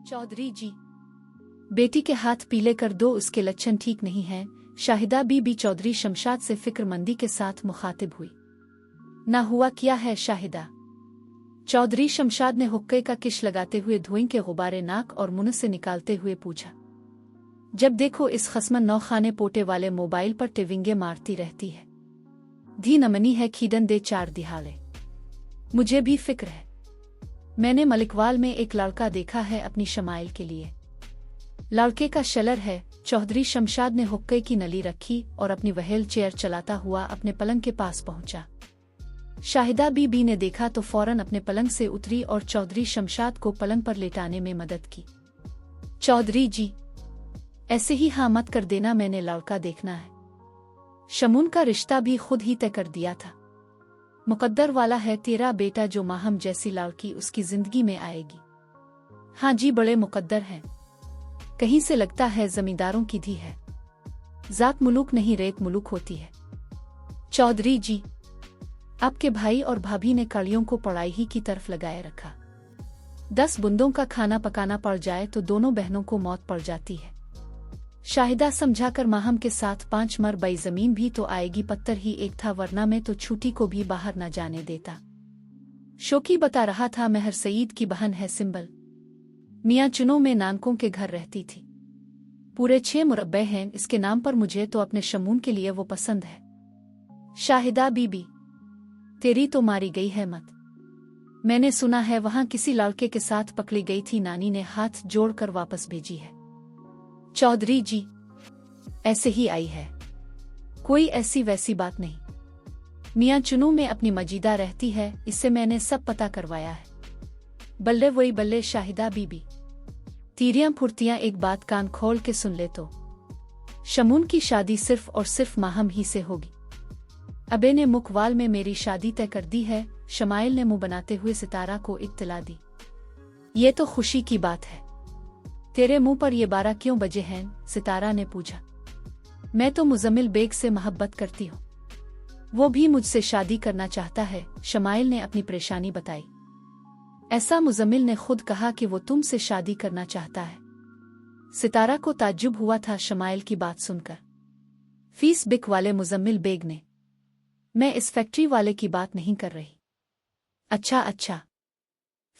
चौधरी जी, बेटी के हाथ पीले कर दो, उसके लक्षण ठीक नहीं हैं। शाहिदा बीबी चौधरी शमशाद से फिक्रमंदी के साथ मुखातिब हुई। ना हुआ क्या है शाहिदा? चौधरी शमशाद ने हुक्के का किश लगाते हुए धुएं के गुब्बारे नाक और मुंह से निकालते हुए पूछा। जब देखो इस खस्मन नौखाने पोटे वाले मोबाइल पर टिविंगे मारती रहती है। धी नमनी है खीदन दे चार दिहाड़े। मुझे भी फिक्र है। मैंने मलिकवाल में एक लड़का देखा है अपनी शमाइल के लिए। लड़के का शलर है। चौधरी शमशाद ने हुक्के की नली रखी और अपनी व्हील चेयर चलाता हुआ अपने पलंग के पास पहुंचा। शाहिदा बीबी ने देखा तो फौरन अपने पलंग से उतरी और चौधरी शमशाद को पलंग पर लेटाने में मदद की। चौधरी जी, ऐसे ही हाँ मत कर देना, मैंने लड़का देखना है। शमून का रिश्ता भी खुद ही तय कर दिया था। मुकद्दर वाला है तेरा बेटा, जो माहम जैसी लड़की उसकी जिंदगी में आएगी। हाँ जी, बड़े मुकद्दर हैं। कहीं से लगता है जमींदारों की धी है। जात मुलुक नहीं, रेत मुलुक होती है। चौधरी जी, आपके भाई और भाभी ने कड़ियों को पढ़ाई ही की तरफ लगाए रखा। 10 बूंदों का खाना पकाना पड़ जाए तो दोनों बहनों को मौत पड़ जाती है। शाहिदा समझाकर माहम के साथ 5 मर बई जमीन भी तो आएगी, पत्थर ही एक था, वरना में तो छूटी को भी बाहर न जाने देता। शोकी बता रहा था मेहर सईद की बहन है सिंबल, मियाँ चुनों में नानकों के घर रहती थी। पूरे 6 मुरब्बे हैं इसके नाम पर, मुझे तो अपने शमून के लिए वो पसंद है। शाहिदा बीबी, तेरी तो मारी गई है मत। मैंने सुना है वहां किसी लड़के के साथ पकड़ी गई थी, नानी ने हाथ जोड़कर वापस भेजी है। चौधरी जी, ऐसे ही आई है, कोई ऐसी वैसी बात नहीं। मियाँ चुनू में अपनी मजीदा रहती है, इससे मैंने सब पता करवाया है। बल्ले वही बल्ले शाहिदा बीबी, तीरियां फुर्तियां, एक बात कान खोल के सुन ले तो, शमून की शादी सिर्फ और सिर्फ माहम ही से होगी। अबे ने मुकवाल में मेरी शादी तय कर दी है। शमाइल ने मुंह बनाते हुए सितारा को इत्तला दी। ये तो खुशी की बात है। तेरे मुंह पर ये 12 क्यों बजे हैं? सितारा ने पूछा। मैं तो मुजम्मिल बेग से मोहब्बत करती हूँ, वो भी मुझसे शादी करना चाहता है। शमाइल ने अपनी परेशानी बताई। ऐसा मुजम्मिल ने खुद कहा कि वो तुमसे शादी करना चाहता है। सितारा को ताज्जुब हुआ था शमाइल की बात सुनकर। फीस बिक वाले मुजम्मिल बेग ने, मैं इस फैक्ट्री वाले की बात नहीं कर रही। अच्छा अच्छा,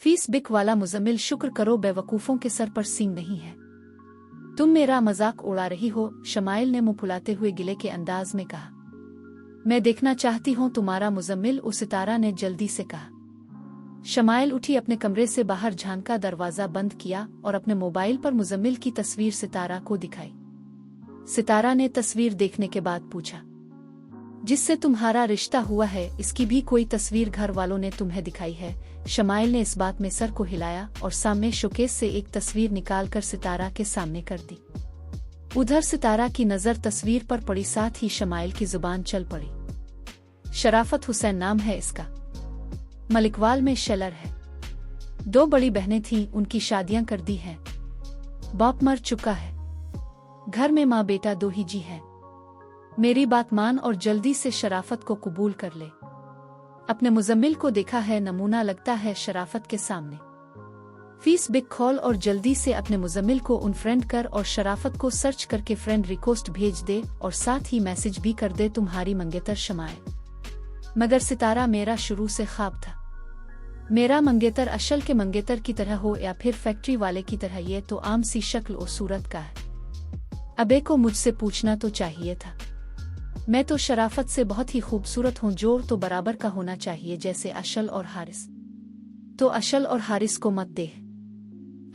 फीस बिक वाला मुजम्मिल, शुक्र करो बेवकूफों के सर पर सींग नहीं है। तुम मेरा मजाक उड़ा रही हो, शमाइल ने मुंह फुलाते हुए गिले के अंदाज में कहा। मैं देखना चाहती हूँ तुम्हारा मुजम्मिल, उस सितारा ने जल्दी से कहा। शमाइल उठी, अपने कमरे से बाहर झांका, दरवाजा बंद किया और अपने मोबाइल पर मुजम्मिल की तस्वीर सितारा को दिखाई। सितारा ने तस्वीर देखने के बाद पूछा, जिससे तुम्हारा रिश्ता हुआ है इसकी भी कोई तस्वीर घर वालों ने तुम्हें दिखाई है? शमाइल ने इस बात में सर को हिलाया और सामने शोकेस से एक तस्वीर निकालकर सितारा के सामने कर दी। उधर सितारा की नजर तस्वीर पर पड़ी, साथ ही शमाइल की जुबान चल पड़ी। शराफत हुसैन नाम है इसका, मलिकवाल में शेलर है। 2 बड़ी बहनें थीं, उनकी शादियां कर दी हैं। बाप मर चुका है, घर में माँ बेटा 2 ही जी हैं। मेरी बात मान और जल्दी से शराफत को कबूल कर ले। अपने मुजम्मिल को देखा है, नमूना लगता है शराफत के सामने। फीस बिक खोल और जल्दी से अपने मुजम्मिल को उनफ्रेंड कर और शराफत को सर्च करके फ्रेंड रिक्वेस्ट भेज दे और साथ ही मैसेज भी कर दे, तुम्हारी मंगेतर शमाइल। मगर सितारा, मेरा शुरू से ख्वाब था मेरा मंगेतर अशल के मंगेतर की तरह हो या फिर फैक्ट्री वाले की तरह। ये तो आम सी शक्ल और सूरत का है। अबे को मुझसे पूछना तो चाहिए था। मैं तो शराफत से बहुत ही खूबसूरत हूँ, जोड़ तो बराबर का होना चाहिए जैसे अशल और हारिस। तो अशल और हारिस को मत देख,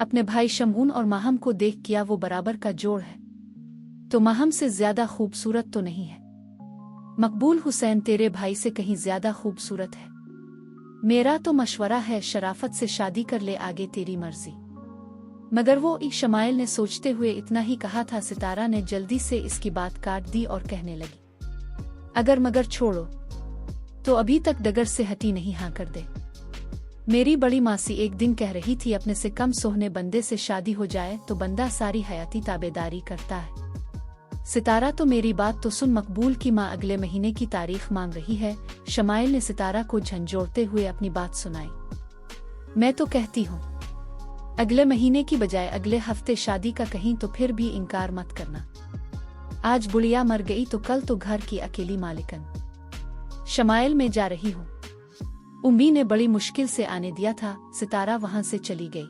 अपने भाई शमून और माहम को देख, किया वो बराबर का जोड़ है तो माहम से ज्यादा खूबसूरत तो नहीं है। मकबूल हुसैन तेरे भाई से कहीं ज्यादा खूबसूरत है। मेरा तो मशवरा है शराफत से शादी कर ले, आगे तेरी मर्जी। मगर वो शमाइल ने सोचते हुए इतना ही कहा था। सितारा ने जल्दी से इसकी बात काट दी और कहने लगी, अगर मगर छोड़ो तो अभी तक डगर से हटी नहीं, हाँ कर दे। मेरी बड़ी मासी एक दिन कह रही थी, अपने से कम सोहने बंदे से शादी हो जाए तो बंदा सारी हयाती ताबेदारी करता है। सितारा तो मेरी बात तो सुन, मकबूल की माँ अगले महीने की तारीख मांग रही है। शमाइल ने सितारा को झंझोड़ते हुए अपनी बात सुनाई। मैं तो कहती हूँ अगले महीने की बजाय अगले हफ्ते शादी का कहीं तो फिर भी इनकार मत करना। आज बुढ़िया मर गई तो कल तो घर की अकेली मालिकन। शमाइल में जा रही हूँ। उम्मी ने बड़ी मुश्किल से आने दिया था, सितारा वहां से चली गई।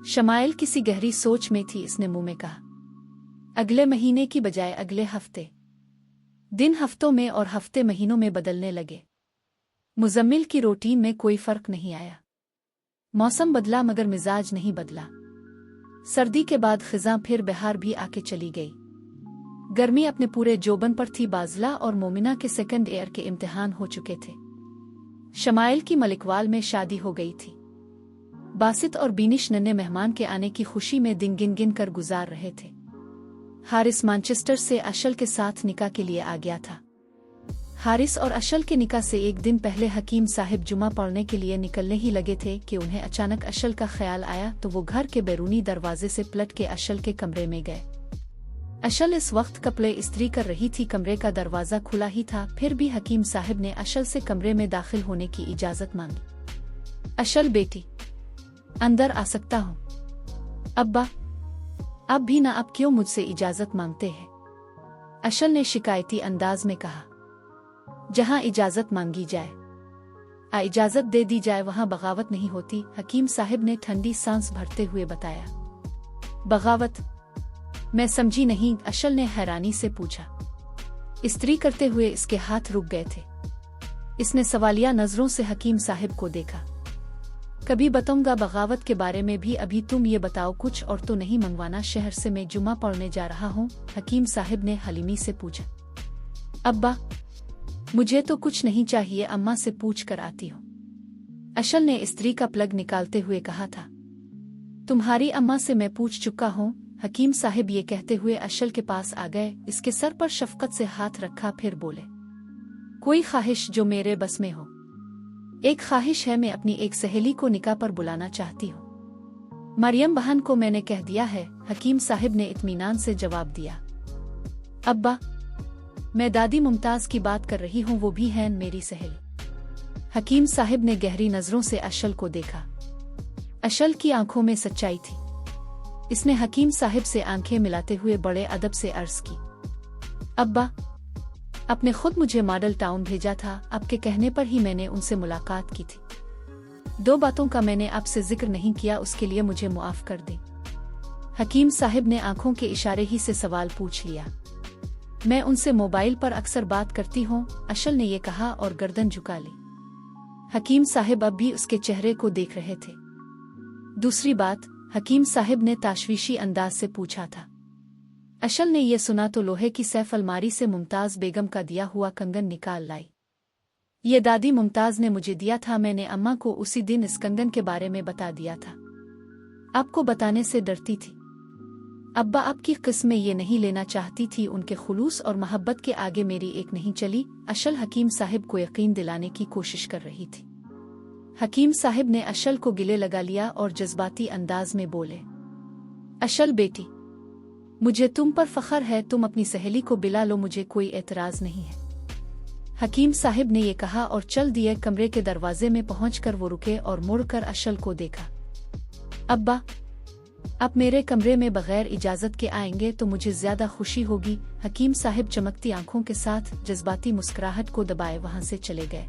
शमाइल किसी गहरी सोच में थी, इसने मुंह में कहा, अगले महीने की बजाय अगले हफ्ते। दिन हफ्तों में और हफ्ते महीनों में बदलने लगे। मुजम्मिल की रूटीन में कोई फर्क नहीं आया। मौसम बदला मगर मिजाज नहीं बदला। सर्दी के बाद खिज़ां फिर बहार भी आके चली गई। गर्मी अपने पूरे जोबन पर थी। बाजला और मोमिना के सेकंड ईयर के इम्तिहान हो चुके थे। शमाइल की मलिकवाल में शादी हो गई थी। बासित और बीनिश नन्हे मेहमान के आने की खुशी में दिन गिन गिन कर गुजार रहे थे। हारिस मैनचेस्टर से अशल के साथ निकाह के लिए आ गया था। हारिस और अशल के निकाह से एक दिन पहले हकीम साहिब जुमा पढ़ने के लिए निकलने ही लगे थे कि उन्हें अचानक अशल का ख्याल आया, तो वो घर के बैरूनी दरवाजे से पलट के अशल के कमरे में गए। अशल इस वक्त कपड़े इस्त्री कर रही थी। कमरे का दरवाजा खुला ही था, फिर भी हकीम साहिब ने अशल से कमरे में दाखिल होने की इजाजत मांगी। अशल बेटी, अंदर आ सकता हूँ? अब्बा, अब भी ना, अब क्यों मुझसे इजाजत मांगते हैं? अशल ने शिकायती अंदाज में कहा। जहां इजाजत मांगी जाए, इजाजत दे दी जाए, वहां बगावत नहीं होती, हकीम साहिब ने ठंडी सांस भरते हुए बताया। बगावत? मैं समझी नहीं, अशल ने हैरानी से पूछा। इस्त्री करते हुए इसके हाथ रुक गए थे। इसने सवालिया नजरों से हकीम साहिब को देखा। कभी बताऊंगा बगावत के बारे में भी, अभी तुम ये बताओ, कुछ और तो नहीं मंगवाना? शहर से मैं जुमा पढ़ने जा रहा हूँ, हकीम साहिब ने हलीमी से पूछा। अब्बा, मुझे तो कुछ नहीं चाहिए, अम्मा से पूछ कर आती हूँ, अशल ने इस्त्री का प्लग निकालते हुए कहा था। तुम्हारी अम्मा से मैं पूछ चुका हूँ, हकीम साहिब ये कहते हुए अशल के पास आ गए, इसके सर पर शफकत से हाथ रखा, फिर बोले, कोई ख्वाहिश जो मेरे बस में हो? एक ख्वाहिश है, मैं अपनी एक सहेली को निकाह पर बुलाना चाहती हूँ। मरियम बहन को मैंने कह दिया है, हकीम साहिब ने इत्मीनान से जवाब दिया। अब्बा, मैं दादी मुमताज की बात कर रही हूँ, वो भी है मेरी सहेली। हकीम साहिब ने गहरी नजरों से अशल को देखा। अशल की आंखों में सच्चाई थी। इसने हकीम साहिब से आंखें मिलाते हुए बड़े अदब से अर्ज की, अब्बा, आपने खुद मुझे मॉडल टाउन भेजा था, आपके कहने पर ही मैंने उनसे मुलाकात की थी। 2 बातों का मैंने आपसे जिक्र नहीं किया, उसके लिए मुझे मुआफ कर दें। हकीम साहिब ने आंखों के इशारे ही से सवाल पूछ लिया। मैं उनसे मोबाइल पर अक्सर बात करती हूँ, अशल ने ये कहा और गर्दन झुका ली। हकीम साहिब अब भी उसके चेहरे को देख रहे थे। दूसरी बात, हकीम साहिब ने ताशवीशी अंदाज से पूछा था। अशल ने यह सुना तो लोहे की सैफ अलमारी से मुमताज बेगम का दिया हुआ कंगन निकाल लाई। ये दादी मुमताज ने मुझे दिया था, मैंने अम्मा को उसी दिन इस कंगन के बारे में बता दिया था। आपको बताने से डरती थी। अब्बा, आपकी किस्में ये नहीं लेना चाहती थी, उनके खुलूस और मोहब्बत के आगे मेरी एक नहीं चली। अशल हकीम साहिब को यकीन दिलाने की कोशिश कर रही थी। हकीम साहिब ने अशल को गिले लगा लिया और जज्बाती अंदाज में बोले, अशल बेटी, मुझे तुम पर फख्र है, तुम अपनी सहेली को बिला लो, मुझे कोई एतराज नहीं है। हकीम साहिब ने ये कहा और चल दिए। कमरे के दरवाजे में पहुंचकर वो रुके और मुड़कर अशल को देखा। अब्बा, आप मेरे कमरे में बगैर इजाजत के आएंगे तो मुझे ज्यादा खुशी होगी। हकीम साहिब चमकती आंखों के साथ जज्बाती मुस्कुराहट को दबाए वहां से चले गए।